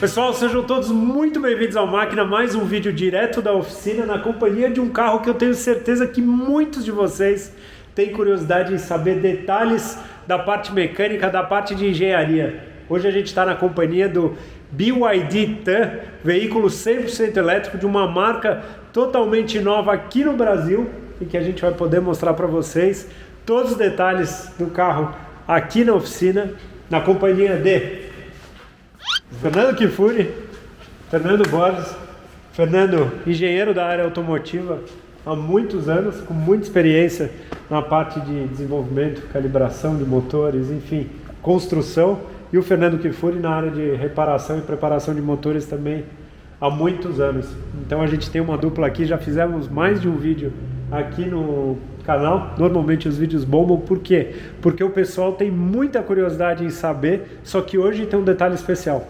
Pessoal, sejam todos muito bem-vindos ao Máquina, mais um vídeo direto da oficina na companhia de um carro que eu tenho certeza que muitos de vocês têm curiosidade em saber detalhes da parte mecânica, da parte de engenharia. Hoje a gente está na companhia do BYD Tan, veículo 100% elétrico de uma marca totalmente nova aqui no Brasil e que a gente vai poder mostrar para vocês todos os detalhes do carro aqui na oficina, na companhia de Fernando Kifuri, Fernando Borges. Fernando, engenheiro da área automotiva há muitos anos, com muita experiência na parte de desenvolvimento, calibração de motores, enfim, construção. E o Fernando Kifuri na área de reparação e preparação de motores também há muitos anos. Então a gente tem uma dupla aqui, já fizemos mais de um vídeo aqui no canal. Normalmente os vídeos bombam, por quê? Porque o pessoal tem muita curiosidade em saber, só que hoje tem um detalhe especial.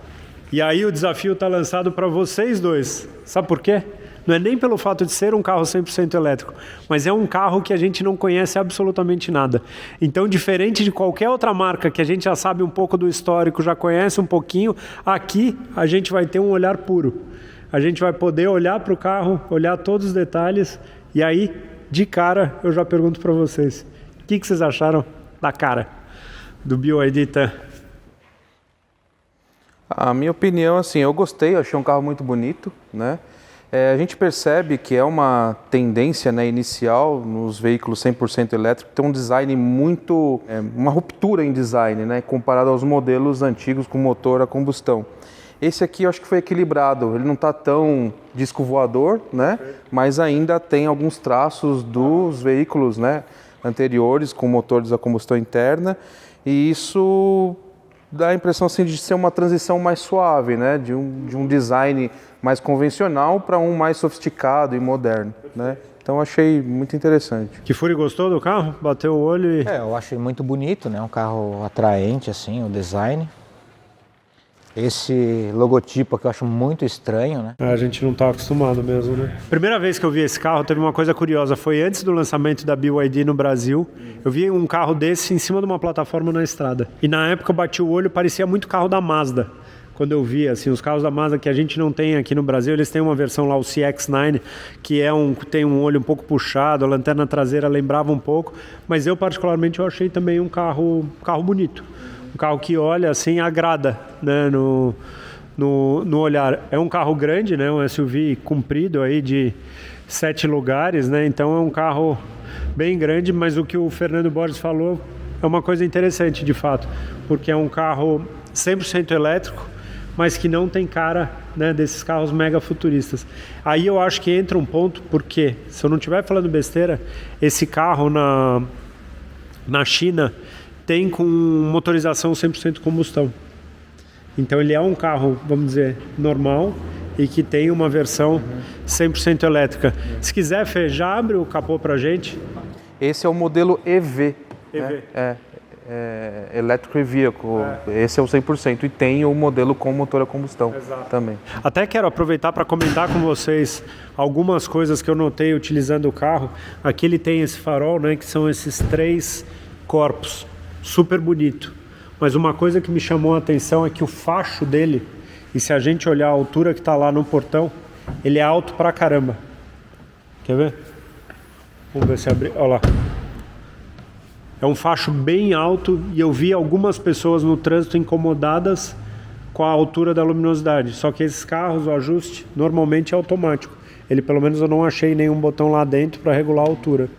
E aí o desafio está lançado para vocês dois. Sabe por quê? Não é nem pelo fato de ser um carro 100% elétrico, mas é um carro que a gente não conhece absolutamente nada. Então, diferente de qualquer outra marca que a gente já sabe um pouco do histórico, já conhece um pouquinho, aqui a gente vai ter um olhar puro. A gente vai poder olhar para o carro, olhar todos os detalhes, e aí, de cara, eu já pergunto para vocês, o que vocês acharam da cara do BYD Tan? A minha opinião, assim, eu gostei, eu achei um carro muito bonito, né? A gente percebe que é uma tendência, né, inicial nos veículos 100% elétricos, ter um design muito, uma ruptura em design, né, comparado aos modelos antigos com motor a combustão. Esse aqui eu acho que foi equilibrado, ele não está tão disco voador, né, mas ainda tem alguns traços dos veículos, né, anteriores com motores a combustão interna, e isso dá a impressão assim, de ser uma transição mais suave, né? De um design mais convencional para um mais sofisticado e moderno, né? Então achei muito interessante. Kifuri gostou do carro? Bateu o olho e... eu achei muito bonito, né? Um carro atraente, assim, o design. Esse logotipo aqui eu acho muito estranho, né? A gente não está acostumado mesmo, né? Primeira vez que eu vi esse carro, teve uma coisa curiosa. Foi antes do lançamento da BYD no Brasil. Eu vi um carro desse em cima de uma plataforma na estrada. E na época eu bati o olho, parecia muito carro da Mazda. Quando eu vi, assim, os carros da Mazda que a gente não tem aqui no Brasil, eles têm uma versão lá, o CX-9, que tem um olho um pouco puxado, a lanterna traseira lembrava um pouco. Mas eu, particularmente, eu achei também um carro bonito. Um carro que olha assim, agrada, né, no olhar. É um carro grande, né, um SUV comprido aí de 7 lugares, né, então é um carro bem grande, mas o que o Fernando Borges falou é uma coisa interessante de fato, porque é um carro 100% elétrico, mas que não tem cara, né, desses carros mega futuristas. Aí eu acho que entra um ponto, porque se eu não estiver falando besteira, esse carro na China tem com motorização 100% combustão. Então ele é um carro, vamos dizer, normal e que tem uma versão 100% elétrica. Se quiser, Fê, já abre o capô pra gente. Esse é o modelo EV. EV. Né? Electric Vehicle. Esse é o 100% e tem o modelo com motor a combustão. Exato. Também. Até quero aproveitar para comentar com vocês algumas coisas que eu notei utilizando o carro. Aqui ele tem esse farol, né, que são esses 3 corpos. Super bonito, mas uma coisa que me chamou a atenção é que o facho dele, e se a gente olhar a altura que está lá no portão, ele é alto pra caramba. Quer ver? Vamos ver se abrir, olha lá. É um facho bem alto e eu vi algumas pessoas no trânsito incomodadas com a altura da luminosidade, só que esses carros, o ajuste normalmente é automático. Ele, pelo menos eu não achei nenhum botão lá dentro para regular a altura.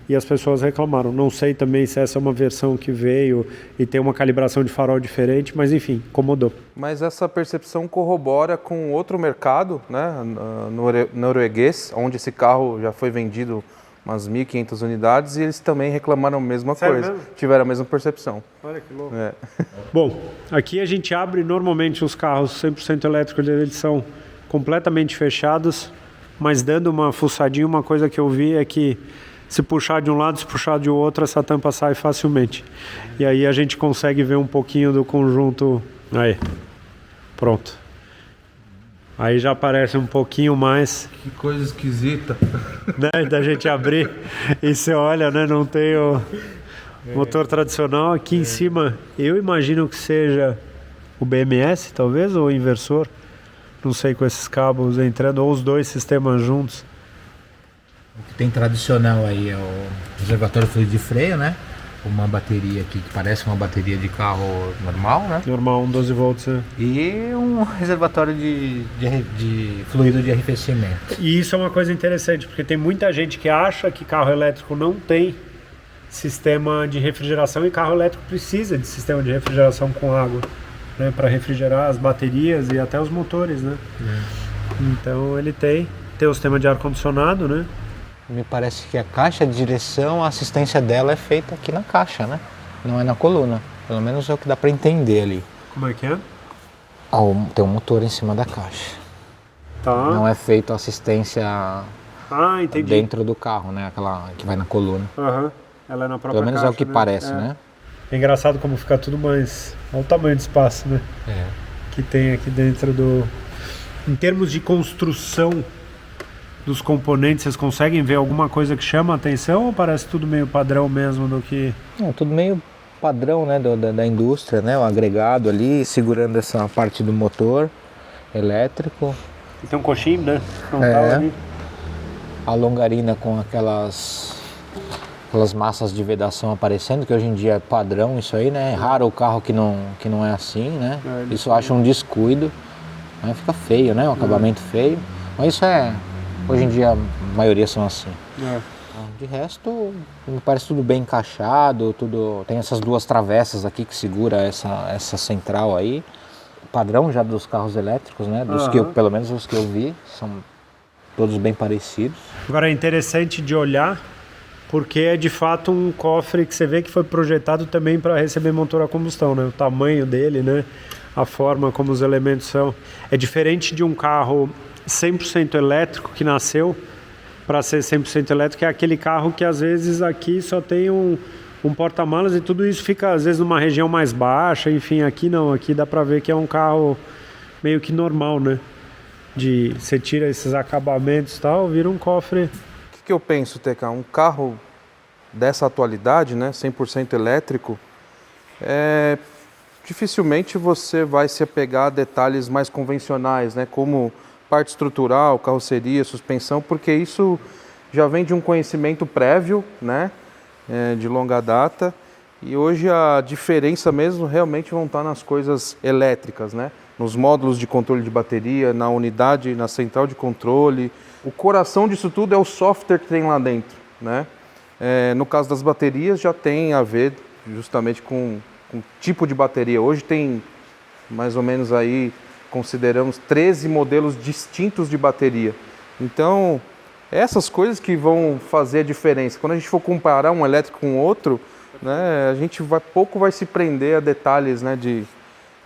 E as pessoas reclamaram. Não sei também se essa é uma versão que veio e tem uma calibração de farol diferente, mas enfim, incomodou. Mas essa percepção corrobora com outro mercado, né, norueguês, onde esse carro já foi vendido umas 1.500 unidades e eles também reclamaram a mesma Sério coisa. mesmo? Tiveram a mesma percepção. Olha que louco. Bom, aqui a gente abre normalmente os carros 100% elétricos, eles são completamente fechados, mas dando uma fuçadinha, uma coisa que eu vi é que se puxar de um lado, se puxar de outro, essa tampa sai facilmente. E aí a gente consegue ver um pouquinho do conjunto. Aí, pronto. Aí já aparece um pouquinho mais. Que coisa esquisita. Né, da gente abrir e você olha, né, não tem o motor tradicional. Aqui em cima, eu imagino que seja o BMS, talvez, ou o inversor. Não sei, com esses cabos entrando, ou os dois sistemas juntos. O que tem tradicional aí é o reservatório fluido de freio, né? Uma bateria aqui que parece uma bateria de carro normal, né? Normal, 12 volts, né? E um reservatório de fluido de arrefecimento. E isso é uma coisa interessante, porque tem muita gente que acha que carro elétrico não tem sistema de refrigeração e carro elétrico precisa de sistema de refrigeração com água, né? Para refrigerar as baterias e até os motores, né? Então ele tem o sistema de ar-condicionado, né? Me parece que a caixa de direção, a assistência dela é feita aqui na caixa, né? Não é na coluna. Pelo menos é o que dá para entender ali. Como é que é? Tem um motor em cima da caixa. Tá. Não é feito assistência Entendi. dentro do carro, né? Aquela que vai na coluna. Aham. Ela é na própria Pelo menos caixa, é o que né? parece, né? É engraçado como fica tudo mais... Olha o tamanho do espaço, né? Que tem aqui dentro do... Em termos de construção dos componentes, vocês conseguem ver alguma coisa que chama a atenção ou parece tudo meio padrão mesmo do que... Não, tudo meio padrão, né? Da indústria, né? O agregado ali, segurando essa parte do motor elétrico. E tem um coxinho, né? Frontal ali. A longarina com aquelas massas de vedação aparecendo, que hoje em dia é padrão isso aí, né? É raro o carro que não é assim, né? Isso eu acho um descuido. Aí fica feio, né? Um acabamento feio. Mas isso hoje em dia a maioria são assim. De resto, me parece tudo bem encaixado, tudo... Tem essas duas travessas aqui que segura essa central aí. Padrão já dos carros elétricos, né? Dos que pelo menos os que eu vi, são todos bem parecidos. Agora é interessante de olhar, porque é de fato um cofre que você vê que foi projetado também para receber motor a combustão, né? O tamanho dele, né? A forma como os elementos são. É diferente de um carro 100% elétrico que nasceu para ser 100% elétrico, é aquele carro que às vezes aqui só tem um porta-malas e tudo isso fica às vezes numa região mais baixa, enfim, aqui não, aqui dá para ver que é um carro meio que normal, né? Você tira esses acabamentos e tal, vira um cofre. O que eu penso, TK? Um carro dessa atualidade, né, 100% elétrico, dificilmente você vai se apegar a detalhes mais convencionais, né, como parte estrutural, carroceria, suspensão, porque isso já vem de um conhecimento prévio, né, de longa data, e hoje a diferença mesmo realmente vão estar nas coisas elétricas, né, nos módulos de controle de bateria, na unidade, na central de controle. O coração disso tudo é o software que tem lá dentro, né? No caso das baterias já tem a ver justamente com tipo de bateria. Hoje tem mais ou menos aí, consideramos 13 modelos distintos de bateria. Então, essas coisas que vão fazer a diferença. Quando a gente for comparar um elétrico com outro, né, a gente pouco vai se prender a detalhes, né, de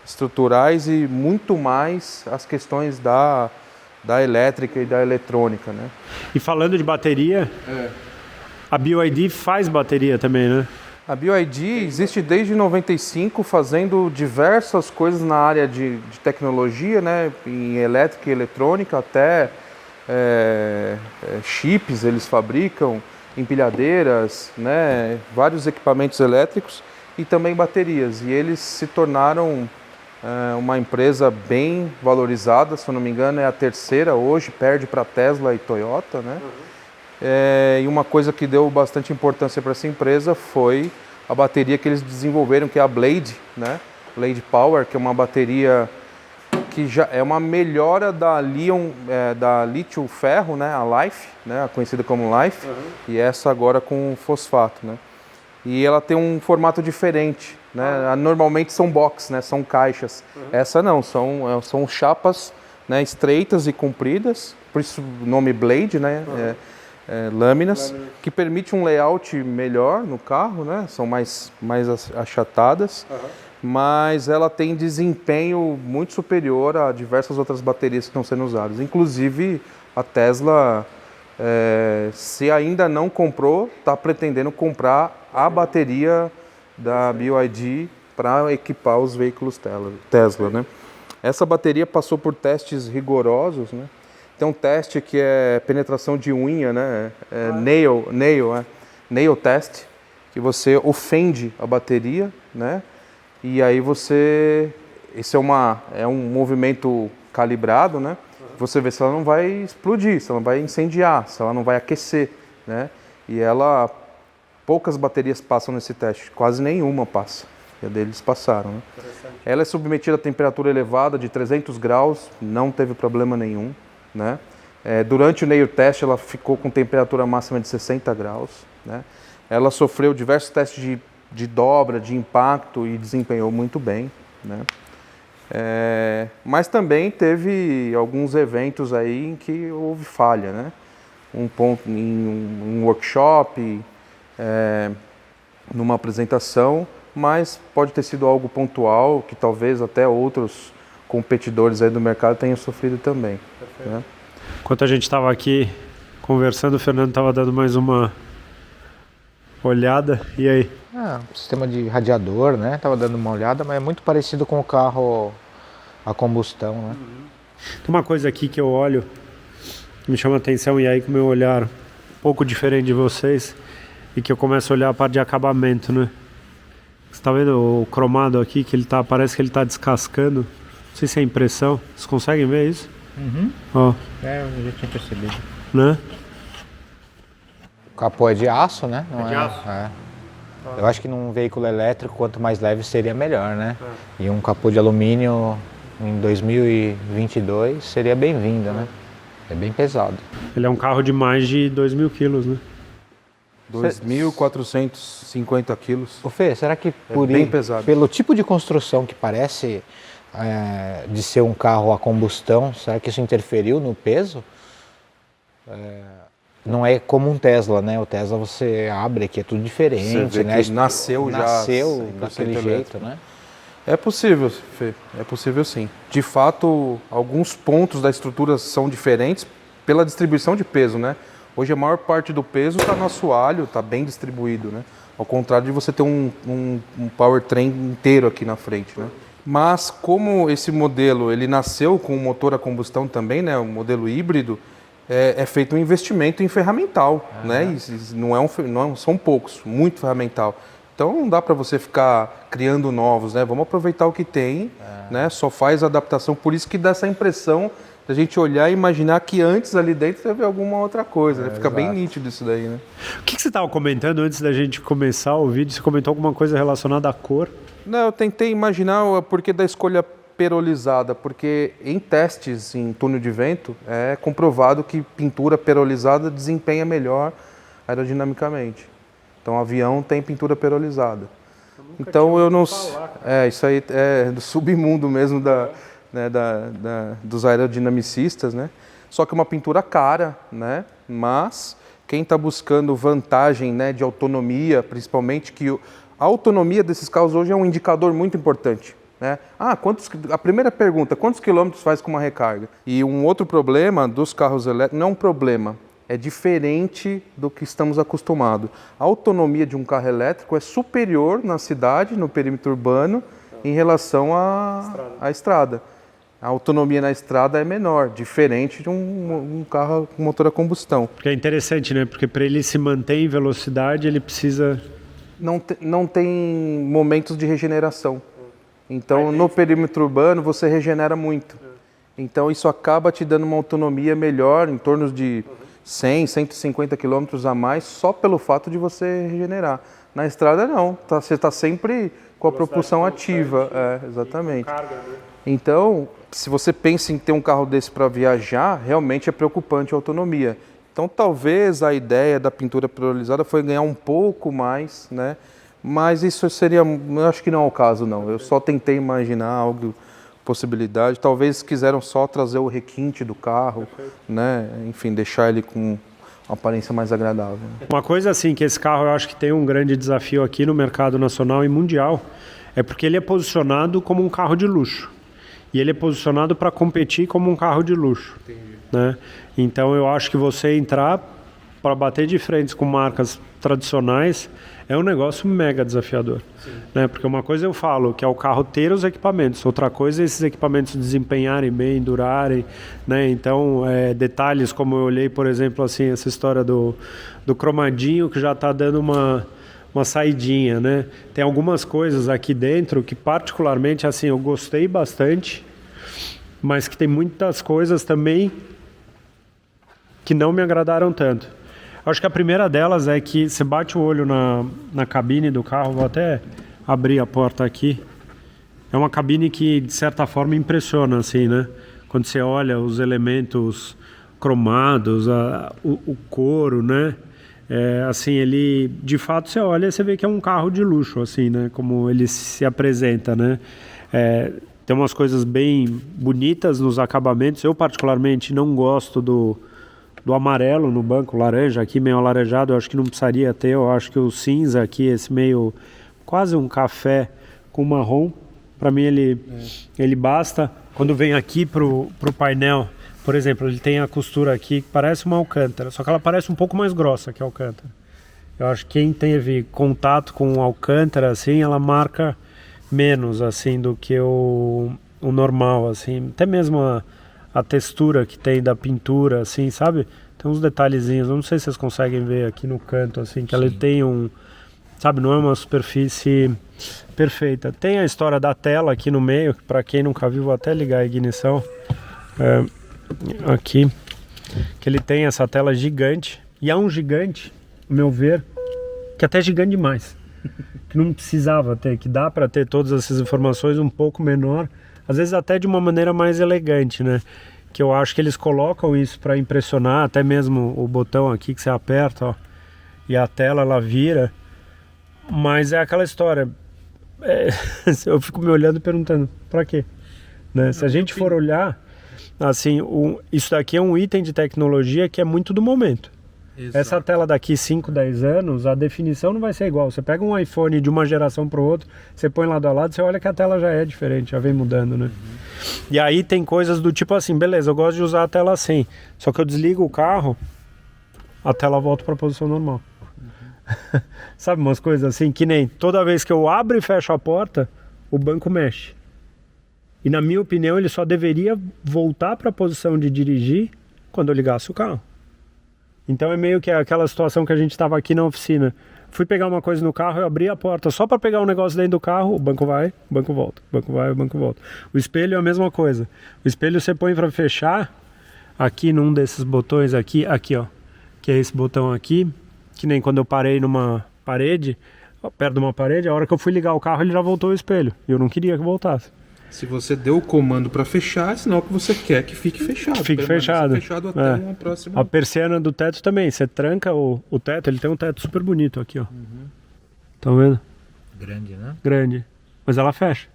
estruturais e muito mais as questões da elétrica e da eletrônica, né? E falando de bateria, a BYD faz bateria também, né? A BYD existe desde 95 fazendo diversas coisas na área de tecnologia, né? Em elétrica e eletrônica, até chips eles fabricam, empilhadeiras, né? Vários equipamentos elétricos e também baterias. E eles se tornaram uma empresa bem valorizada, se eu não me engano é a terceira hoje, perde para Tesla e Toyota, né? E uma coisa que deu bastante importância para essa empresa foi a bateria que eles desenvolveram, que é a Blade, né? Blade Power, que é uma bateria que já é uma melhora da lítio-ferro, né? A Life, né? Conhecida como Life, e essa agora com fosfato, né? E ela tem um formato diferente, né? Normalmente são box, né? São caixas. Essa não, são chapas, né? Estreitas e compridas, por isso o nome Blade, né? Lâminas, que permite um layout melhor no carro, né? São mais achatadas, mas ela tem desempenho muito superior a diversas outras baterias que estão sendo usadas. Inclusive a Tesla, se ainda não comprou, está pretendendo comprar a bateria da BYD para equipar os veículos Tesla, né? Essa bateria passou por testes rigorosos, né? Tem um teste que é penetração de unha, né? Nail test, que você ofende a bateria, né? E aí esse é um movimento calibrado, né? Você vê se ela não vai explodir, se ela não vai incendiar, se ela não vai aquecer, né? E poucas baterias passam nesse teste, quase nenhuma passa. E a deles passaram, né? Ela é submetida a temperatura elevada de 300 graus, não teve problema nenhum, né? Durante o nail test ela ficou com temperatura máxima de 60 graus, né? Ela sofreu diversos testes de dobra, de impacto e desempenhou muito bem, né? Mas também teve alguns eventos aí em que houve falha, né? Um ponto em um workshop, numa apresentação, mas pode ter sido algo pontual que talvez até outros competidores aí do mercado tenham sofrido também, né? Enquanto a gente estava aqui conversando, o Fernando estava dando mais uma olhada. E aí? Sistema de radiador, né? Tava dando uma olhada, mas é muito parecido com o carro a combustão, né? Tem uma coisa aqui que eu olho, que me chama a atenção, e aí com o meu olhar um pouco diferente de vocês, e que eu começo a olhar a parte de acabamento, né? Você tá vendo o cromado aqui, que parece que ele tá descascando. Não sei se é impressão. Vocês conseguem ver isso? Ó. Eu já tinha percebido. Né? O capô é de aço, né? Não de aço? Eu acho que num veículo elétrico, quanto mais leve seria melhor, né? E um capô de alumínio em 2022 seria bem-vindo, né? É bem pesado. Ele é um carro de mais de 2.000 quilos, né? 2.450 quilos. Ô Fê, será que bem pesado. Pelo tipo de construção que parece de ser um carro a combustão, será que isso interferiu no peso? Não é como um Tesla, né? O Tesla você abre aqui, é tudo diferente, Você vê né? que nasceu daquele jeito, né? É possível, Fê. É possível sim. De fato, alguns pontos da estrutura são diferentes pela distribuição de peso, né? Hoje a maior parte do peso está no assoalho, está bem distribuído, né? Ao contrário de você ter um powertrain inteiro aqui na frente, né? Mas como esse modelo ele nasceu com um motor a combustão também, né? O modelo híbrido, é feito um investimento em ferramental, né? E não são poucos, muito ferramental. Então não dá para você ficar criando novos, né? Vamos aproveitar o que tem, né? Só faz adaptação, por isso que dá essa impressão da gente olhar e imaginar que antes ali dentro teve alguma outra coisa, né? Fica bem nítido isso daí, né? O que você estava comentando antes da gente começar o vídeo? Você comentou alguma coisa relacionada à cor? Não, eu tentei imaginar o porquê da escolha perolizada, porque em testes em túnel de vento é comprovado que pintura perolizada desempenha melhor aerodinamicamente. Então o avião tem pintura perolizada. Então eu não... isso aí é do submundo mesmo dos aerodinamicistas, né? Só que é uma pintura cara, né? Mas quem está buscando vantagem, né, de autonomia, principalmente que a autonomia desses carros hoje é um indicador muito importante, né? A primeira pergunta, quantos quilômetros faz com uma recarga? E um outro problema dos carros elétricos, não é um problema, é diferente do que estamos acostumados. A autonomia de um carro elétrico é superior na cidade, no perímetro urbano, em relação à estrada. A autonomia na estrada é menor, diferente de um carro com motor a combustão. Porque é interessante, né? Porque para ele se manter em velocidade, ele precisa... Não tem momentos de regeneração. Então, no perímetro urbano, você regenera muito. Então, isso acaba te dando uma autonomia melhor, em torno de 100, 150 quilômetros a mais, só pelo fato de você regenerar. Na estrada, não. Você está sempre com a propulsão ativa. Exatamente. Então, se você pensa em ter um carro desse para viajar, realmente é preocupante a autonomia. Então, talvez a ideia da pintura perolizada foi ganhar um pouco mais, né? Mas isso seria, eu acho que não é o caso, não. Eu só tentei imaginar algo, possibilidade. Talvez quiseram só trazer o requinte do carro, né? Enfim, deixar ele com uma aparência mais agradável. Uma coisa assim, que esse carro eu acho que tem um grande desafio aqui no mercado nacional e mundial, é porque ele é posicionado como um carro de luxo. E ele é posicionado para competir como um carro de luxo. Né? Então eu acho que você entrar para bater de frente com marcas tradicionais é um negócio mega desafiador. Né? Porque uma coisa eu falo, que é o carro ter os equipamentos, outra coisa é esses equipamentos desempenharem bem, durarem. Né? Então, detalhes como eu olhei, por exemplo, assim, essa história do cromadinho, que já está dando uma uma saidinha, né? Tem algumas coisas aqui dentro que particularmente, assim, eu gostei bastante, mas que tem muitas coisas também que não me agradaram tanto. Acho que a primeira delas é que você bate o olho na cabine do carro, vou até abrir a porta aqui. É uma cabine que, de certa forma, impressiona, assim, né? Quando você olha os elementos cromados, o couro, né? Assim, ele, de fato, você olha e você vê que é um carro de luxo, assim, né? Como ele se apresenta, né? Tem umas coisas bem bonitas nos acabamentos. Eu, particularmente, não gosto do amarelo no banco, laranja, aqui meio alaranjado, eu acho que não precisaria ter. Eu acho que o cinza aqui, esse meio, quase um café com marrom, para mim ele basta. Quando vem aqui pro painel, por exemplo, ele tem a costura aqui que parece uma alcântara, só que ela parece um pouco mais grossa que a alcântara. Eu acho que quem teve contato com alcântara, assim, ela marca menos, assim, do que o normal, assim. Até mesmo a textura que tem da pintura, assim, sabe? Tem uns detalhezinhos, eu não sei se vocês conseguem ver aqui no canto, assim, que ela tem sabe, não é uma superfície perfeita. Tem a história da tela aqui no meio, que para quem nunca viu, vou até ligar a ignição. Aqui, que ele tem essa tela gigante, e é um gigante, ao meu ver, que até é gigante demais, que não precisava ter, que dá para ter todas essas informações um pouco menor, às vezes até de uma maneira mais elegante, né? Que eu acho que eles colocam isso para impressionar, até mesmo o botão aqui que você aperta, ó, e a tela ela vira, mas é aquela história, eu fico me olhando e perguntando, para quê? Né? Se a gente for olhar, assim, isso daqui é um item de tecnologia que é muito do momento. Exato. Essa tela daqui 5, 10 anos, a definição não vai ser igual. Você pega um iPhone de uma geração para o outro, você põe lado a lado, você olha que a tela já é diferente, já vem mudando, né? E aí tem coisas do tipo assim, beleza, eu gosto de usar a tela assim, só que eu desligo o carro, a tela volta para a posição normal. Sabe, umas coisas assim, que nem toda vez que eu abro e fecho a porta, o banco mexe. E na minha opinião, ele só deveria voltar para a posição de dirigir quando eu ligasse o carro. Então é meio que aquela situação que a gente estava aqui na oficina. Fui pegar uma coisa no carro, eu abri a porta só para pegar um negócio dentro do carro, o banco vai, o banco volta, o banco vai, o banco volta. O espelho é a mesma coisa. O espelho você põe para fechar aqui num desses botões aqui, ó, que é esse botão aqui, que nem quando eu parei numa parede, perto de uma parede, a hora que eu fui ligar o carro ele já voltou o espelho. E eu não queria que voltasse. Se você deu o comando para fechar, é sinal que você quer que fique fechado. Fique fechado. Fechado até uma próxima. A persiana do teto também. Você tranca o teto, ele tem um teto super bonito aqui, ó. Estão vendo? Grande, né? Grande. Mas ela fecha.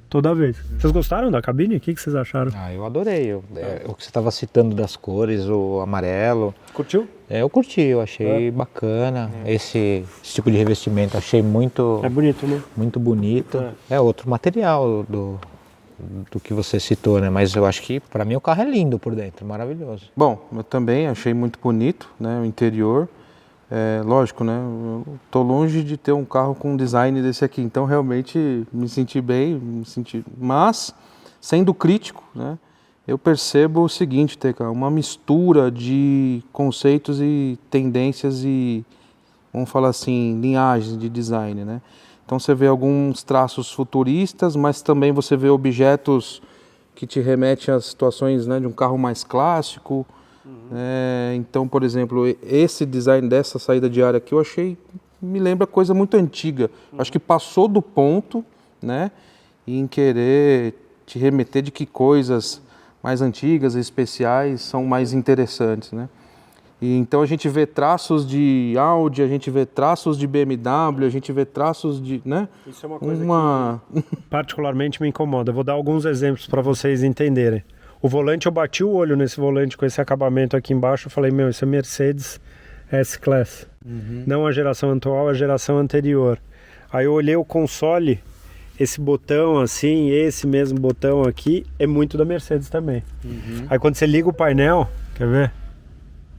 Toda vez. Vocês gostaram da cabine? O que vocês acharam? Eu adorei. O que você estava citando das cores, o amarelo. Curtiu? Eu curti, eu achei bacana. Esse tipo de revestimento, achei muito... É bonito, né? Muito bonito. É outro material do que você citou, né? Mas eu acho que, para mim, o carro é lindo por dentro, maravilhoso. Bom, eu também achei muito bonito, né? O interior. Lógico, né? Eu tô longe de ter um carro com um design desse aqui, então realmente me senti bem, mas, sendo crítico, né? Eu percebo o seguinte, Teca, uma mistura de conceitos e tendências e, vamos falar assim, linhagens de design, né? Então você vê alguns traços futuristas, mas também você vê objetos que te remetem a situações, né, de um carro mais clássico. Então, por exemplo, esse design dessa saída de ar aqui eu achei, me lembra coisa muito antiga. Acho que passou do ponto, né, em querer te remeter de que coisas mais antigas e especiais são mais interessantes, né. E então a gente vê traços de Audi, a gente vê traços de BMW, a gente vê traços de, né? Isso é uma coisa que particularmente me incomoda. Eu vou dar alguns exemplos para vocês entenderem. O volante, eu bati o olho nesse volante com esse acabamento aqui embaixo, eu falei, isso é Mercedes S-Class. Não a geração atual, a geração anterior. Aí eu olhei o console, esse botão assim, esse mesmo botão aqui, é muito da Mercedes também. Aí quando você liga o painel, quer ver?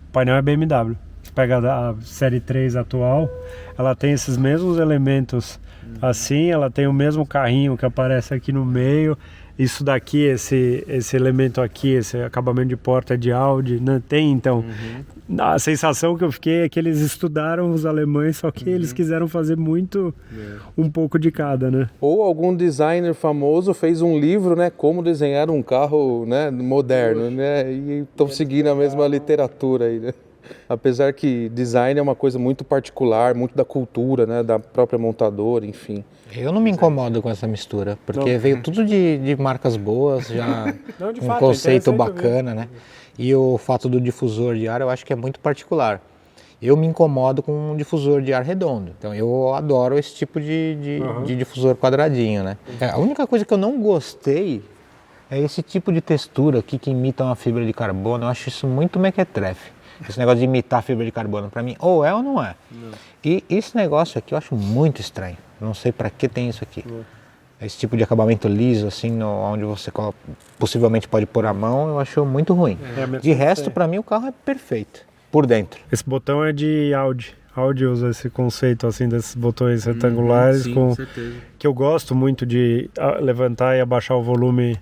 O painel é BMW. Você pega a série 3 atual, ela tem esses mesmos elementos assim, ela tem o mesmo carrinho que aparece aqui no meio. Isso daqui, esse elemento aqui, esse acabamento de porta de Audi, né? Tem, então, a sensação que eu fiquei é que eles estudaram os alemães, só que eles quiseram fazer muito, um pouco de cada, né? Ou algum designer famoso fez um livro, né, como desenhar um carro, né, moderno, né, e estão seguindo a mesma literatura aí, né? Apesar que design é uma coisa muito particular, muito da cultura, né, da própria montadora, enfim. Eu não me incomodo com essa mistura, porque veio tudo de marcas boas, já Não, de um fato, conceito é interessante bacana, né? E o fato do difusor de ar eu acho que é muito particular. Eu me incomodo com um difusor de ar redondo, então eu adoro esse tipo de difusor quadradinho, né? A única coisa que eu não gostei é esse tipo de textura aqui que imita uma fibra de carbono. Eu acho isso muito mequetrefe. Esse negócio de imitar fibra de carbono, para mim, ou é ou não é. E esse negócio aqui eu acho muito estranho. Não sei para que tem isso aqui. Esse tipo de acabamento liso, assim, onde você possivelmente pode pôr a mão, eu acho muito ruim. De resto, para mim, o carro é perfeito, por dentro. Esse botão é de Audi. Audi usa esse conceito, assim, desses botões retangulares, sim, com certeza. que eu gosto muito de levantar e abaixar o volume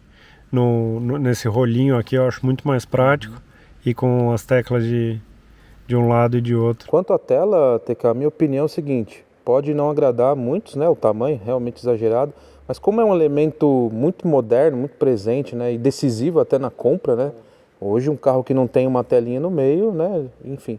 nesse rolinho aqui, eu acho muito mais prático. E com as teclas de um lado e de outro. Quanto à tela, TK, a minha opinião é o seguinte, pode não agradar a muitos, né, o tamanho realmente exagerado, mas como é um elemento muito moderno, muito presente, né, e decisivo até na compra, né, hoje um carro que não tem uma telinha no meio, né, enfim.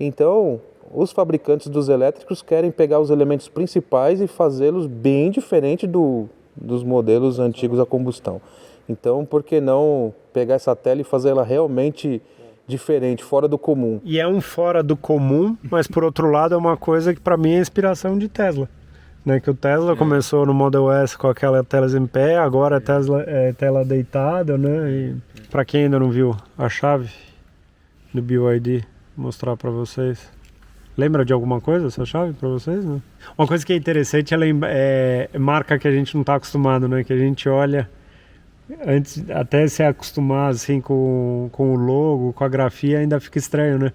Então, os fabricantes dos elétricos querem pegar os elementos principais e fazê-los bem diferente dos modelos antigos a combustão. Então, por que não pegar essa tela e fazer ela realmente diferente, fora do comum? E é um fora do comum, mas por outro lado é uma coisa que para mim é inspiração de Tesla. Né? Que o Tesla começou no Model S com aquela tela em pé, agora a Tesla é tela deitada, né? E para quem ainda não viu a chave do BYD, vou mostrar para vocês. Lembra de alguma coisa essa chave para vocês? Né? Uma coisa que é interessante é marca que a gente não está acostumado, né? Que a gente olha antes, até se acostumar assim com o logo, com a grafia, ainda fica estranho, né?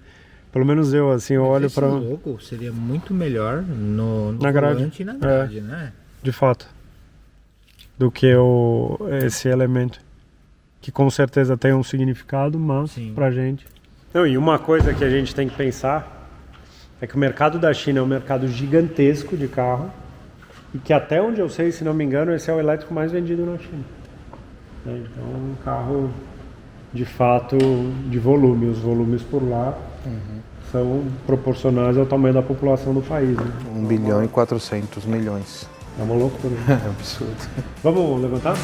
Pelo menos eu, assim, eu olho para... O logo seria muito melhor no na grade. volante e na grade, né? De fato. Do que esse elemento. Que com certeza tem um significado, mas pra gente... Não, e uma coisa que a gente tem que pensar é que o mercado da China é um mercado gigantesco de carro e que até onde eu sei, se não me engano, esse é o elétrico mais vendido na China. Então, um carro, de fato, de volume. Os volumes por lá são proporcionais ao tamanho da população do país. Né? 1 bilhão e 400 milhões. É uma loucura. É absurdo. Vamos levantar?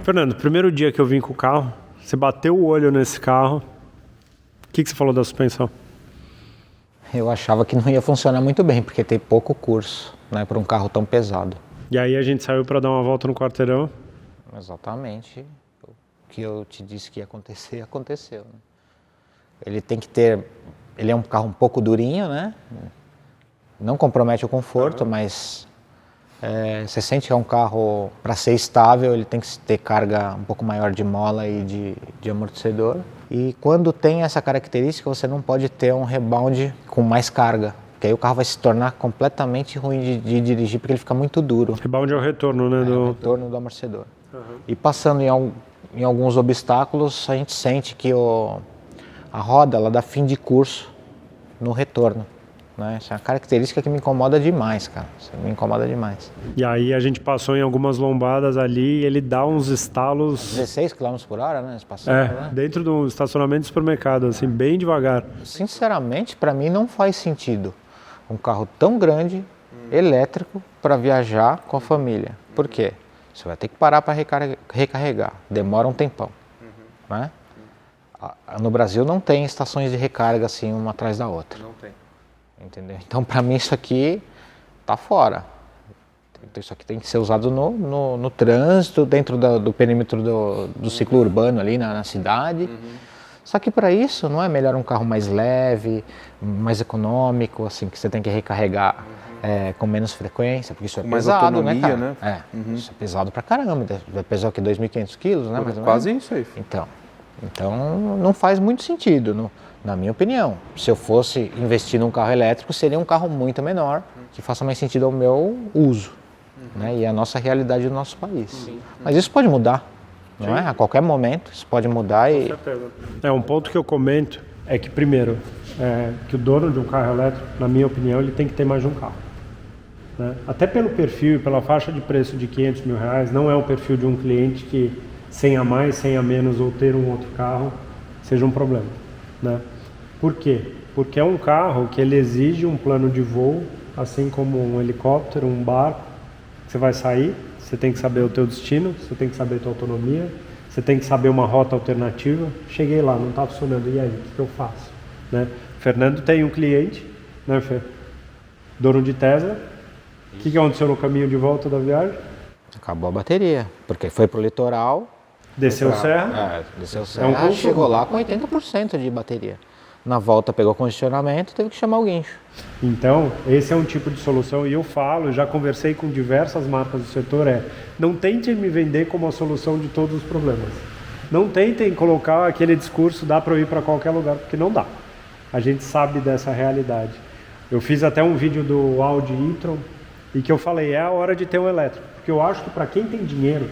Fernando, primeiro dia que eu vim com o carro, você bateu o olho nesse carro. O que você falou da suspensão? Eu achava que não ia funcionar muito bem, porque tem pouco curso, né, para um carro tão pesado. E aí a gente saiu para dar uma volta no quarteirão. Exatamente. O que eu te disse que ia acontecer, aconteceu. Né? Ele tem que ter... Ele é um carro um pouco durinho, né? Não compromete o conforto, mas você sente que é um carro, para ser estável, ele tem que ter carga um pouco maior de mola e de amortecedor. E quando tem essa característica, você não pode ter um rebound com mais carga, porque aí o carro vai se tornar completamente ruim de dirigir, porque ele fica muito duro. Rebound é o retorno, né? O retorno do amortecedor. E passando em alguns obstáculos, a gente sente que a roda ela dá fim de curso no retorno. Né? Essa é uma característica que me incomoda demais, cara. Isso me incomoda demais. E aí a gente passou em algumas lombadas ali e ele dá uns estalos... 16 km por hora, né? Né? Dentro do estacionamento do supermercado, assim, bem devagar. Sinceramente, para mim não faz sentido um carro tão grande, elétrico, para viajar com a família. Por quê? Você vai ter que parar para recarregar. Demora um tempão. Né? No Brasil não tem estações de recarga assim, uma atrás da outra. Não tem. Entendeu? Então, para mim, isso aqui tá fora. Isso aqui tem que ser usado no trânsito, dentro do perímetro do ciclo urbano ali na cidade. Só que para isso, não é melhor um carro mais leve, mais econômico, assim, que você tem que recarregar com menos frequência, porque isso é mais pesado, autonomia, né, cara? né? Isso é pesado pra caramba. Vai pesar o quê? 2.500 quilos, né? Mais ou Quase menos? isso aí. Então, Então não faz muito sentido, na minha opinião. Se eu fosse investir num carro elétrico, seria um carro muito menor, que faça mais sentido ao meu uso, né? E à nossa realidade do nosso país. Mas isso pode mudar, não é? A qualquer momento isso pode mudar. Com certeza. Um ponto que eu comento é que, primeiro, que o dono de um carro elétrico, na minha opinião, ele tem que ter mais de um carro. Né? Até pelo perfil e pela faixa de preço de R$500 mil, não é o perfil de um cliente que 100 a mais, 100 a menos ou ter um outro carro seja um problema. Né? Por quê? Porque é um carro que ele exige um plano de voo, assim como um helicóptero, um barco. Você vai sair, você tem que saber o teu destino, você tem que saber a tua autonomia, você tem que saber uma rota alternativa. Cheguei lá, não está funcionando, e aí, o que eu faço? Né? Fernando tem um cliente, né, Fer? Dono de Tesla. O que aconteceu no caminho de volta da viagem? Acabou a bateria, porque foi pro litoral. Desceu serra. Desceu serra, chegou lá com 80% de bateria. Na volta pegou condicionamento, teve que chamar o guincho. Então, esse é um tipo de solução, e eu falo, já conversei com diversas marcas do setor, não tentem me vender como a solução de todos os problemas. Não tentem colocar aquele discurso, dá para eu ir para qualquer lugar, porque não dá. A gente sabe dessa realidade. Eu fiz até um vídeo do Audi e-tron, e que eu falei, é a hora de ter um elétrico. Porque eu acho que para quem tem dinheiro,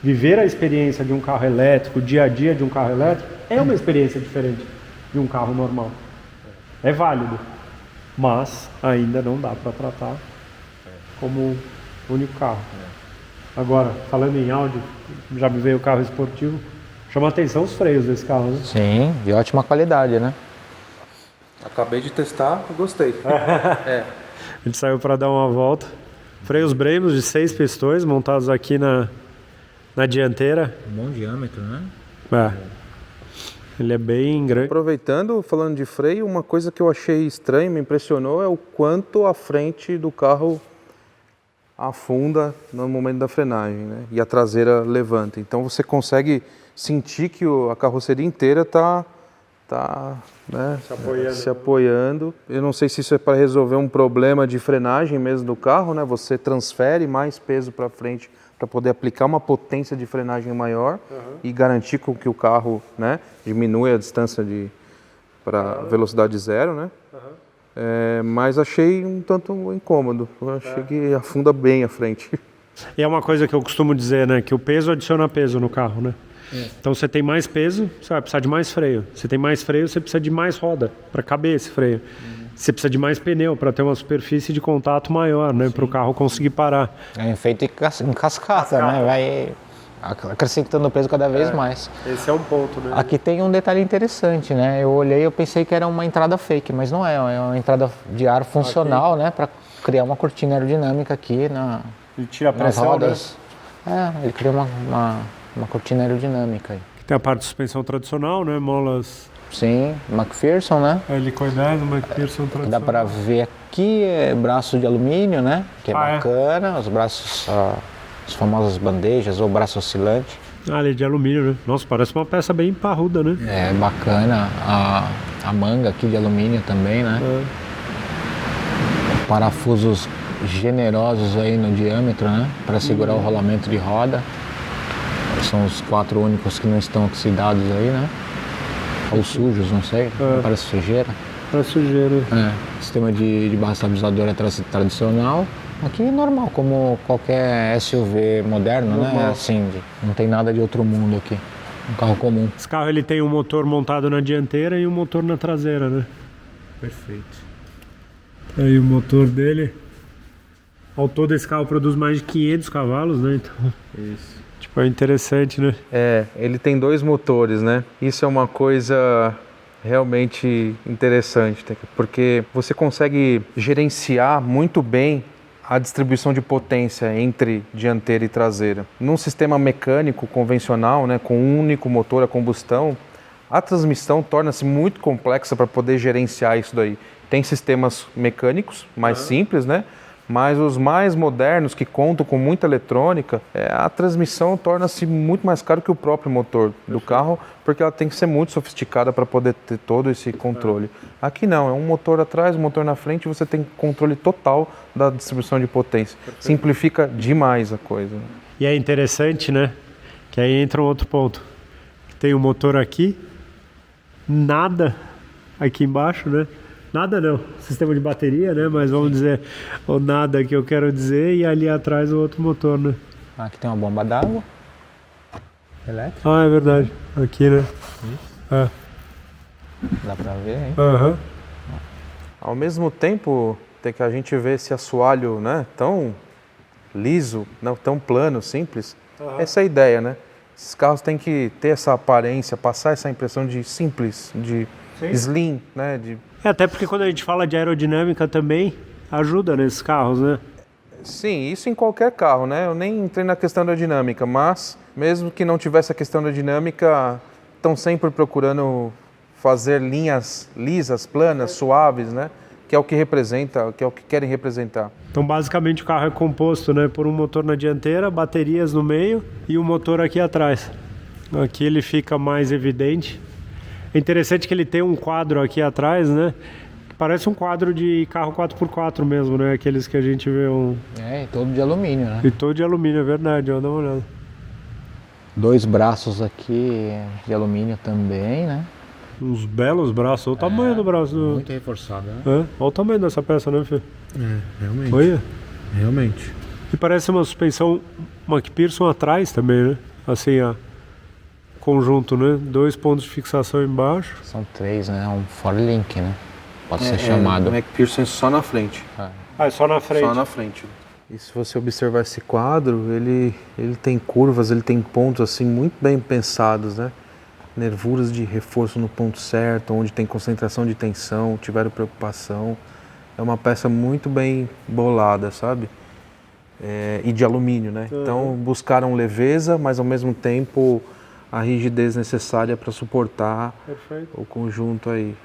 viver a experiência de um carro elétrico, o dia a dia de um carro elétrico, é uma experiência diferente de um carro normal. É válido, mas ainda não dá para tratar como único carro. Agora, falando em Audi, já me veio o carro esportivo, chama a atenção os freios desse carro, né? Sim, de ótima qualidade, né? Acabei de testar e gostei. Ele saiu para dar uma volta. Freios Brembo de 6 pistões, montados aqui na dianteira. Um bom diâmetro, né? Ele é bem grande. Aproveitando, falando de freio, uma coisa que eu achei estranho, me impressionou, é o quanto a frente do carro afunda no momento da frenagem, né? E a traseira levanta. Então você consegue sentir que a carroceria inteira está né, se apoiando. Eu não sei se isso é para resolver um problema de frenagem mesmo do carro, né? Você transfere mais peso para frente para poder aplicar uma potência de frenagem maior e garantir com que o carro, né, diminua a distância para velocidade zero, né? Mas achei um tanto incômodo. Eu achei que afunda bem a frente. E é uma coisa que eu costumo dizer, né? Que o peso adiciona peso no carro, né? Então você tem mais peso, você vai precisar de mais freio. Você tem mais freio, você precisa de mais roda para caber esse freio. Você precisa de mais pneu para ter uma superfície de contato maior, né? Para o carro conseguir parar. É um efeito em cascata, né? Vai acrescentando peso cada vez mais. Esse é um ponto, né? Aqui tem um detalhe interessante, né? Eu olhei e eu pensei que era uma entrada fake, mas não é. É uma entrada de ar funcional, né? Para criar uma cortina aerodinâmica aqui Ele tira a nas pressão, rodas. Né? Ele cria uma cortina aerodinâmica aí. Tem a parte de suspensão tradicional, né? Molas... Sim, McPherson, né? Helicoidais, McPherson tradicional. Dá para ver aqui, braço de alumínio, né? Que é bacana. Os braços, as famosas bandejas ou braço oscilante. Ali de alumínio, né? Nossa, parece uma peça bem parruda, né? É bacana. A manga aqui de alumínio também, né? Parafusos generosos aí no diâmetro, né? Para segurar o rolamento de roda. São os 4 únicos que não estão oxidados aí, né? Ou sujos, não sei. Parece sujeira. Parece sujeira. Sistema de barra estabilizadora tradicional. Aqui é normal, como qualquer SUV moderno, né? Assim, não tem nada de outro mundo aqui. Um carro comum. Esse carro ele tem um motor montado na dianteira e um motor na traseira, né? Perfeito. Aí o motor dele. Ao todo esse carro produz mais de 500 cavalos, né? Então, Isso. tipo, é interessante, né? Ele tem 2 motores, né? Isso é uma coisa realmente interessante, porque você consegue gerenciar muito bem a distribuição de potência entre dianteira e traseira. Num sistema mecânico convencional, né, com um único motor a combustão, a transmissão torna-se muito complexa para poder gerenciar isso daí. Tem sistemas mecânicos mais simples, né? Mas os mais modernos, que contam com muita eletrônica, a transmissão torna-se muito mais caro que o próprio motor do carro, porque ela tem que ser muito sofisticada para poder ter todo esse controle. Aqui não, é um motor atrás, um motor na frente, e você tem controle total da distribuição de potência. Simplifica demais a coisa. E é interessante, né? Que aí entra um outro ponto. tem um motor aqui, nada aqui embaixo, né? Nada não, sistema de bateria, né? Mas vamos dizer, o nada que eu quero dizer, e ali atrás o outro motor, né? Aqui tem uma bomba d'água elétrica. Ah, é verdade. Aqui, né? É. Dá pra ver, hein? Aham. Ao mesmo tempo, tem que a gente ver esse assoalho, né, tão liso, não tão plano, simples. Essa é a ideia, né? Esses carros têm que ter essa aparência, passar essa impressão de simples, de slim, né? Até porque quando a gente fala de aerodinâmica também, ajuda nesses carros, né? Sim, isso em qualquer carro, né? Eu nem entrei na questão da dinâmica, mas mesmo que não tivesse a questão da dinâmica, estão sempre procurando fazer linhas lisas, planas, suaves, né? Que é o que representa, que é o que querem representar. Então, basicamente, o carro é composto, né, por um motor na dianteira, baterias no meio e um motor aqui atrás. Aqui ele fica mais evidente. É interessante que ele tem um quadro aqui atrás, né? Que parece um quadro de carro 4x4 mesmo, né? Aqueles que a gente vê E todo de alumínio, né? E todo de alumínio, é verdade, ó, dá uma olhada. 2 braços aqui de alumínio também, né? Uns belos braços, olha o tamanho do braço. Muito reforçado, né? Olha o tamanho dessa peça, né, filho? Realmente. Olha. Realmente. E parece uma suspensão McPherson atrás também, né? Assim, ó. Conjunto, né? 2 pontos de fixação embaixo. São 3, né? Um Forlink, né? Pode ser chamado. O McPherson só na frente. Ah, é só na frente. Só na frente. E se você observar esse quadro, ele tem curvas, ele tem pontos assim muito bem pensados, né? Nervuras de reforço no ponto certo, onde tem concentração de tensão, tiveram preocupação. É uma peça muito bem bolada, sabe? E de alumínio, né? Então buscaram leveza, mas ao mesmo tempo a rigidez necessária para suportar o conjunto aí.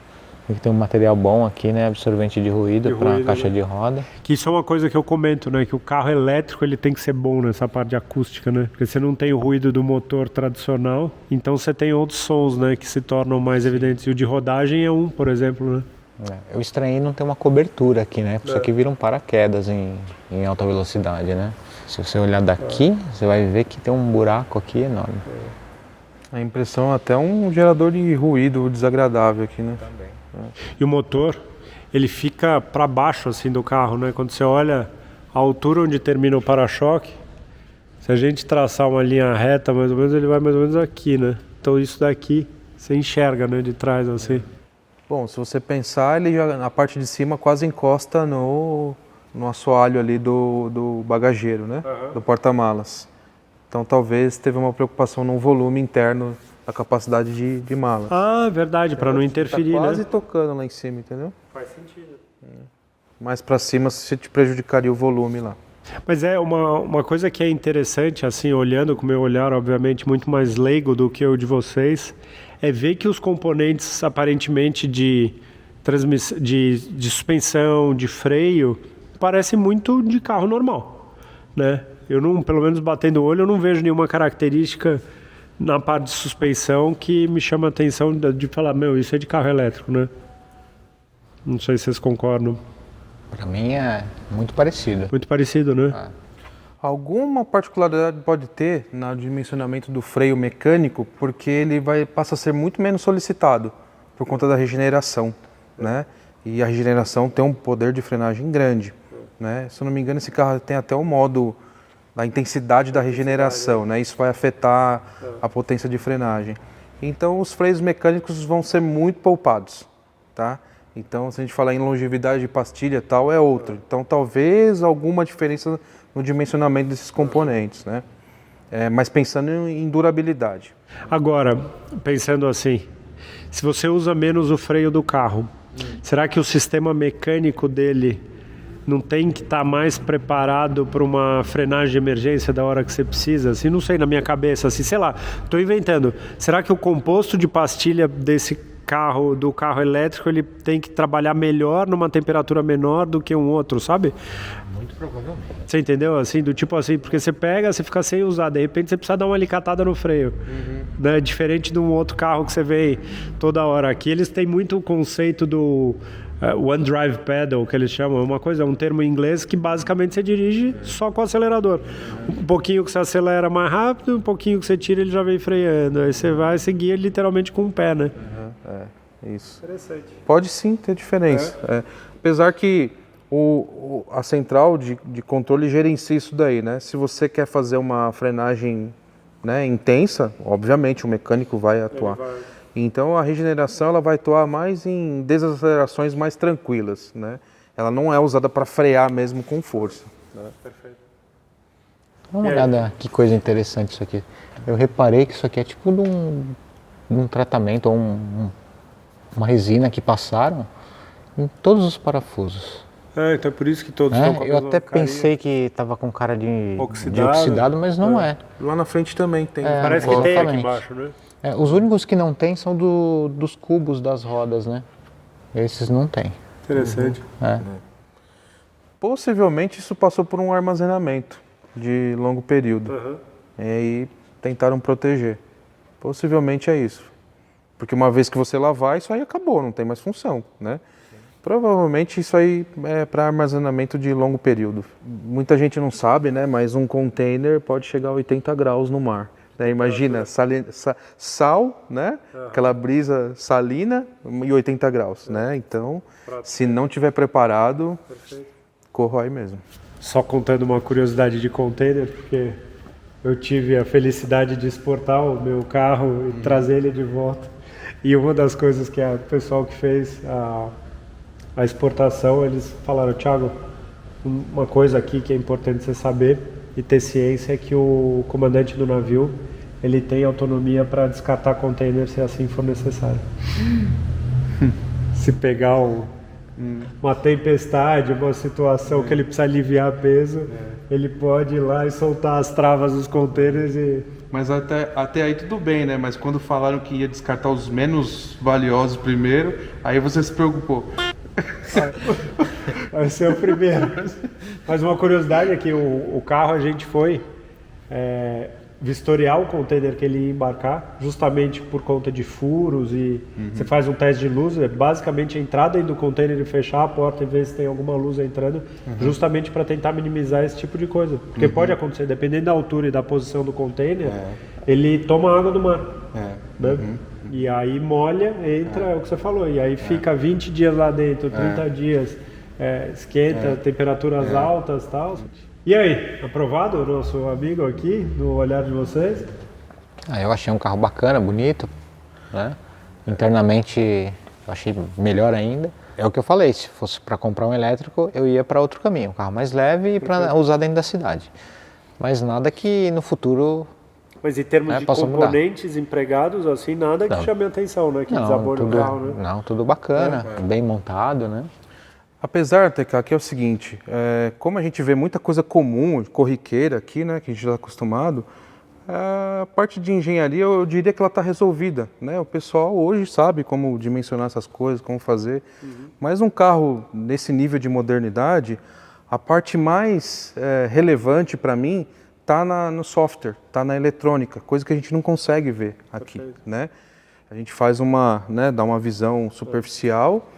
Aqui tem um material bom aqui, né? Absorvente de ruído para caixa, né, de roda. Que isso é uma coisa que eu comento, né? Que o carro elétrico ele tem que ser bom nessa parte de acústica, né? Porque você não tem o ruído do motor tradicional, então você tem outros sons, né? Que se tornam mais evidentes. E o de rodagem é um, por exemplo, né? Eu estranhei não ter uma cobertura aqui, né? Isso aqui vira um paraquedas em alta velocidade, né? Se você olhar daqui, você vai ver que tem um buraco aqui enorme. A impressão até um gerador de ruído desagradável aqui, né? Também. E o motor, ele fica para baixo assim do carro, né? Quando você olha a altura onde termina o para-choque, se a gente traçar uma linha reta, mais ou menos, ele vai mais ou menos aqui, né? Então isso daqui você enxerga, né? De trás, assim. Bom, se você pensar, ele já, na parte de cima quase encosta no assoalho ali do bagageiro, né? Do porta-malas. Então talvez teve uma preocupação no volume interno da capacidade de mala. Ah, verdade, para não interferir, tá quase né? tocando lá em cima, entendeu? Faz sentido. Mais para cima você te prejudicaria o volume lá. Mas é uma coisa que é interessante, assim, olhando com o meu olhar, obviamente, muito mais leigo do que o de vocês, é ver que os componentes, aparentemente, de suspensão, de freio, parecem muito de carro normal, né? Eu não, pelo menos batendo o olho, eu não vejo nenhuma característica na parte de suspensão que me chama a atenção de falar, meu, isso é de carro elétrico, né? Não sei se vocês concordam. Para mim é muito parecido. Muito parecido, né? Alguma particularidade pode ter no dimensionamento do freio mecânico, porque ele passa a ser muito menos solicitado por conta da regeneração, né? E a regeneração tem um poder de frenagem grande, né? Se eu não me engano, esse carro tem até o modo da intensidade da regeneração, né? Isso vai afetar a potência de frenagem. Então, os freios mecânicos vão ser muito poupados, tá? Então, se a gente falar em longevidade de pastilha e tal, é outro. Então, talvez alguma diferença no dimensionamento desses componentes, né? Mas pensando em durabilidade. Agora, pensando assim, se você usa menos o freio do carro, será que o sistema mecânico dele não tem que estar mais preparado para uma frenagem de emergência da hora que você precisa? Assim, não sei, na minha cabeça, assim, sei lá, estou inventando. Será que o composto de pastilha do carro elétrico, ele tem que trabalhar melhor numa temperatura menor do que um outro, sabe? Muito provavelmente. Você entendeu? Assim, do tipo assim, porque você pega, você fica sem usar, de repente você precisa dar uma alicatada no freio. Né? Diferente de um outro carro que você vê toda hora. Aqui eles têm muito o conceito do One Drive Pedal, que eles chamam, é um termo em inglês que basicamente você dirige só com o acelerador. Um pouquinho que você acelera mais rápido, um pouquinho que você tira, ele já vem freando. Aí você vai seguir literalmente com o pé, né? Isso. Interessante. Pode sim ter diferença. Apesar que a central de controle gerencia isso daí, né? Se você quer fazer uma frenagem, né, intensa, obviamente o mecânico vai atuar. Então a regeneração ela vai atuar mais em desacelerações mais tranquilas, né? Ela não é usada para frear mesmo com força. Perfeito. Dá uma olhada, que coisa interessante isso aqui. Eu reparei que isso aqui é tipo de um tratamento ou uma resina que passaram em todos os parafusos. Então é por isso que todos estão com a Eu mesma até carinha. pensei que estava com cara de Oxidado. oxidado, mas não é. Lá na frente também tem. Parece que tem aqui Exatamente. embaixo, né? Os únicos que não tem são dos cubos das rodas, né? Esses não tem. Interessante. Possivelmente isso passou por um armazenamento de longo período. E aí tentaram proteger. Possivelmente é isso. Porque uma vez que você lavar, isso aí acabou, não tem mais função, né? Provavelmente isso aí é para armazenamento de longo período. Muita gente não sabe, né? Mas um container pode chegar a 80 graus no mar. Né? Imagina, sal, né? Aquela brisa salina e 80 graus, né? Então, se não tiver preparado, corrói mesmo. Só contando uma curiosidade de container, porque eu tive a felicidade de exportar o meu carro e trazer ele de volta. E uma das coisas que o pessoal que fez a exportação, eles falaram: Thiago, uma coisa aqui que é importante você saber e ter ciência é que o comandante do navio, ele tem autonomia para descartar container se assim for necessário. Se pegar uma tempestade, uma situação que ele precisa aliviar peso, ele pode ir lá e soltar as travas dos containers e... Mas até aí tudo bem, né? Mas quando falaram que ia descartar os menos valiosos primeiro, aí você se preocupou. Vai ser o primeiro. Mas uma curiosidade é que o carro a gente foi vistoriar o container que ele ia embarcar, justamente por conta de furos e você faz um teste de luz, basicamente a entrada aí do container e fechar a porta e ver se tem alguma luz entrando, justamente para tentar minimizar esse tipo de coisa. Porque pode acontecer, dependendo da altura e da posição do container, ele toma água do mar. Né? E aí molha, entra, é o que você falou, e aí fica 20 dias lá dentro, 30 dias, esquenta, temperaturas altas e tal. E aí, aprovado o nosso amigo aqui, no olhar de vocês? Eu achei um carro bacana, bonito, né? Internamente eu achei melhor ainda. É o que eu falei, se fosse para comprar um elétrico, eu ia para outro caminho, um carro mais leve e para usar dentro da cidade. Mas nada que no futuro... Mas em termos de componentes empregados, assim, nada que chame a atenção, né? Que desabone o carro, né? Não, tudo bacana, bem montado, né? Apesar, TK, que é o seguinte, como a gente vê muita coisa comum, corriqueira aqui, né, que a gente está acostumado, a parte de engenharia eu diria que ela está resolvida, né? O pessoal hoje sabe como dimensionar essas coisas, como fazer, mas um carro nesse nível de modernidade, a parte mais relevante para mim está no software, está na eletrônica, coisa que a gente não consegue ver aqui, né? A gente faz dá uma visão superficial,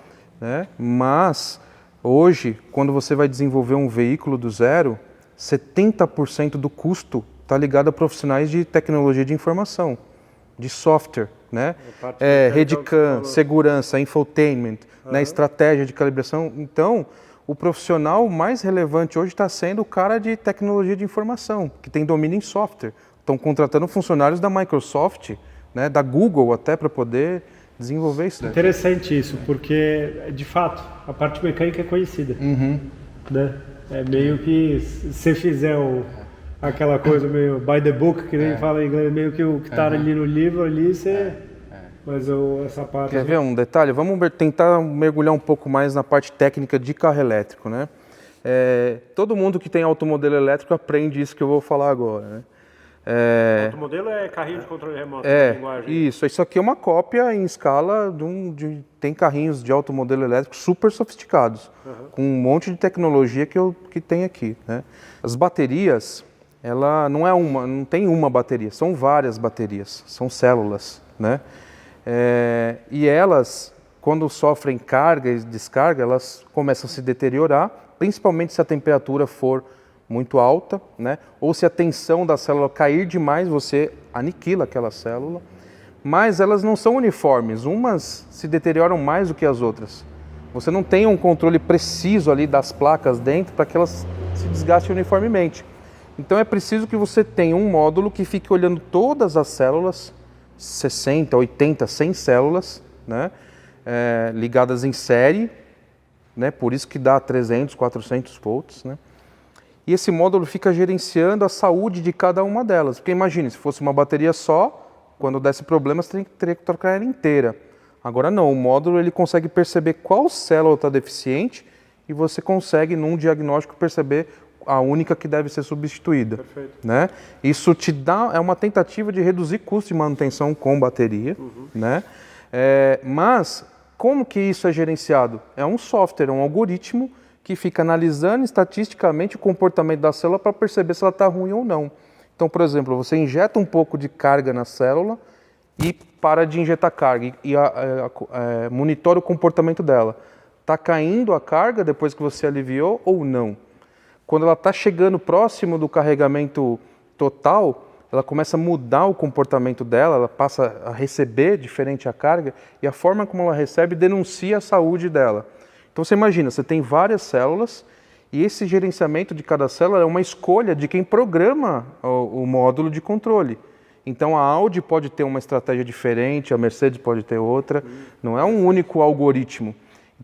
né? Mas hoje, quando você vai desenvolver um veículo do zero, 70% do custo está ligado a profissionais de tecnologia de informação, de software, né? Rede CAN, segurança, infotainment, né? Estratégia de calibração. Então, o profissional mais relevante hoje está sendo o cara de tecnologia de informação, que tem domínio em software. Estão contratando funcionários da Microsoft, né? Da Google até para poder desenvolver isso. Interessante isso, porque, de fato, a parte mecânica é conhecida. Né? É meio que, se você fizer aquela coisa meio by the book, que nem fala em inglês, meio que o que está ali no livro, ali você... Mas essa parte... Quer ver um detalhe? Vamos tentar mergulhar um pouco mais na parte técnica de carro elétrico, né? Todo mundo que tem automodelo elétrico aprende isso que eu vou falar agora, né? Automodelo é carrinho de controle remoto, linguagem. Isso aqui é uma cópia em escala tem carrinhos de automodelo elétrico super sofisticados, com um monte de tecnologia que tem aqui, né? As baterias, ela não tem uma bateria, são várias baterias, são células, né? E elas quando sofrem carga e descarga, elas começam a se deteriorar, principalmente se a temperatura for muito alta, né? Ou se a tensão da célula cair demais, você aniquila aquela célula. Mas elas não são uniformes, umas se deterioram mais do que as outras. Você não tem um controle preciso ali das placas dentro para que elas se desgastem uniformemente. Então é preciso que você tenha um módulo que fique olhando todas as células, 60, 80, 100 células, né? Ligadas em série, né? Por isso que dá 300, 400 volts, né? E esse módulo fica gerenciando a saúde de cada uma delas. Porque imagine, se fosse uma bateria só, quando desse problema, você teria que trocar ela inteira. Agora não, o módulo ele consegue perceber qual célula está deficiente e você consegue, num diagnóstico, perceber a única que deve ser substituída. Perfeito. Né? Isso te dá, é uma tentativa de reduzir custo de manutenção com bateria. Né? Mas como que isso é gerenciado? É um software, um algoritmo que fica analisando estatisticamente o comportamento da célula para perceber se ela está ruim ou não. Então, por exemplo, você injeta um pouco de carga na célula e para de injetar carga e monitora o comportamento dela. Está caindo a carga depois que você aliviou ou não? Quando ela está chegando próximo do carregamento total, ela começa a mudar o comportamento dela, ela passa a receber diferente a carga e a forma como ela recebe denuncia a saúde dela. Então você imagina, você tem várias células e esse gerenciamento de cada célula é uma escolha de quem programa o módulo de controle. Então a Audi pode ter uma estratégia diferente, a Mercedes pode ter outra, não é um único algoritmo.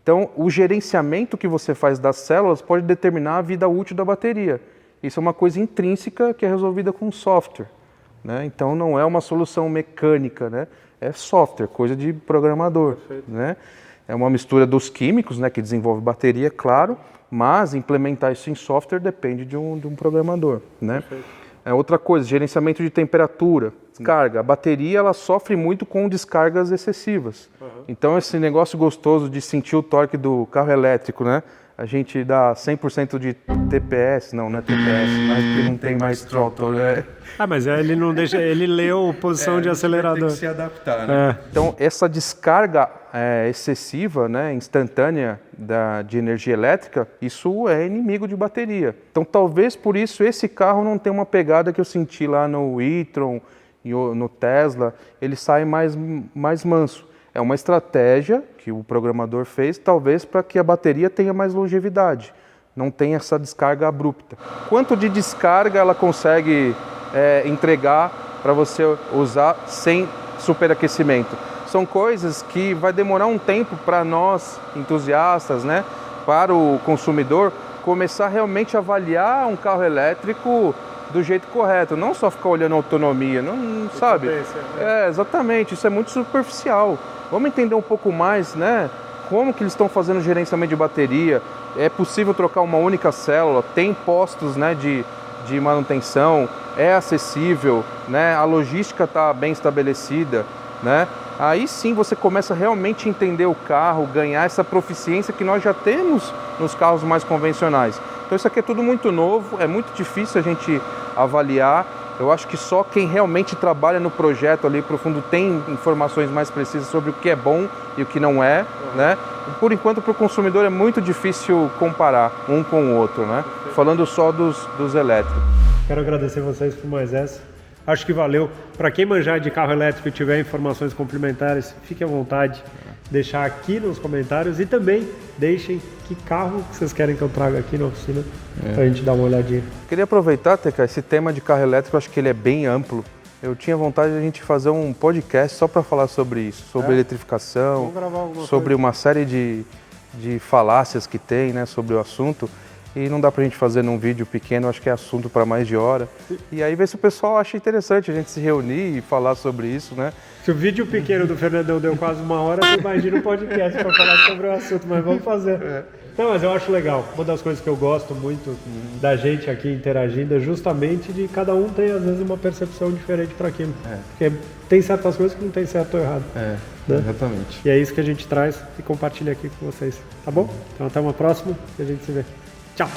Então o gerenciamento que você faz das células pode determinar a vida útil da bateria. Isso é uma coisa intrínseca que é resolvida com software. Né? Então não é uma solução mecânica, né? É software, coisa de programador. Né? É uma mistura dos químicos, né, que desenvolve bateria, claro, mas implementar isso em software depende de um programador. Né? Outra coisa, gerenciamento de temperatura, descarga. A bateria ela sofre muito com descargas excessivas. Então esse negócio gostoso de sentir o torque do carro elétrico, né? A gente dá 100% de TPS, não é TPS, mas que não tem mais throttle, né? Mas ele não deixa, ele leu posição de acelerador. Tem que se adaptar, né? Então essa descarga excessiva, né, instantânea de energia elétrica, isso é inimigo de bateria. Então talvez por isso esse carro não tenha uma pegada que eu senti lá no e-tron e no Tesla, ele sai mais manso. É uma estratégia que o programador fez, talvez para que a bateria tenha mais longevidade, não tenha essa descarga abrupta. Quanto de descarga ela consegue entregar para você usar sem superaquecimento? São coisas que vai demorar um tempo para nós, entusiastas, né, para o consumidor, começar realmente a avaliar um carro elétrico do jeito correto, não só ficar olhando a autonomia, não sabe? Exatamente, isso é muito superficial. Vamos entender um pouco mais, né? Como que eles estão fazendo o gerenciamento de bateria? É possível trocar uma única célula? Tem postos, né, de manutenção? É acessível? Né? A logística está bem estabelecida? Né? Aí sim você começa realmente a entender o carro, ganhar essa proficiência que nós já temos nos carros mais convencionais. Então isso aqui é tudo muito novo, é muito difícil a gente avaliar. Eu acho que só quem realmente trabalha no projeto ali profundo tem informações mais precisas sobre o que é bom e o que não é, né? E por enquanto para o consumidor é muito difícil comparar um com o outro, né? Falando só dos elétricos. Quero agradecer vocês por mais essa. Acho que valeu. Para quem manjar de carro elétrico e tiver informações complementares, fique à vontade de deixar aqui nos comentários e também deixem que carro que vocês querem que eu traga aqui na oficina para a gente dar uma olhadinha. Queria aproveitar, Teca, esse tema de carro elétrico, eu acho que ele é bem amplo. Eu tinha vontade de a gente fazer um podcast só para falar sobre isso, sobre eletrificação, sobre uma série de falácias que tem, né, sobre o assunto. E não dá pra gente fazer num vídeo pequeno, acho que é assunto para mais de hora. E aí ver se o pessoal acha interessante a gente se reunir e falar sobre isso, né? Se o vídeo pequeno do Fernandão deu quase uma hora, você imagina um podcast para falar sobre o assunto, mas vamos fazer. Não, mas eu acho legal. Uma das coisas que eu gosto muito da gente aqui interagindo é justamente de cada um ter, às vezes, uma percepção diferente para aquilo. Porque tem certas coisas que não tem certo ou errado. Né? Exatamente. E é isso que a gente traz e compartilha aqui com vocês. Tá bom? Então até uma próxima e a gente se vê. Tchau!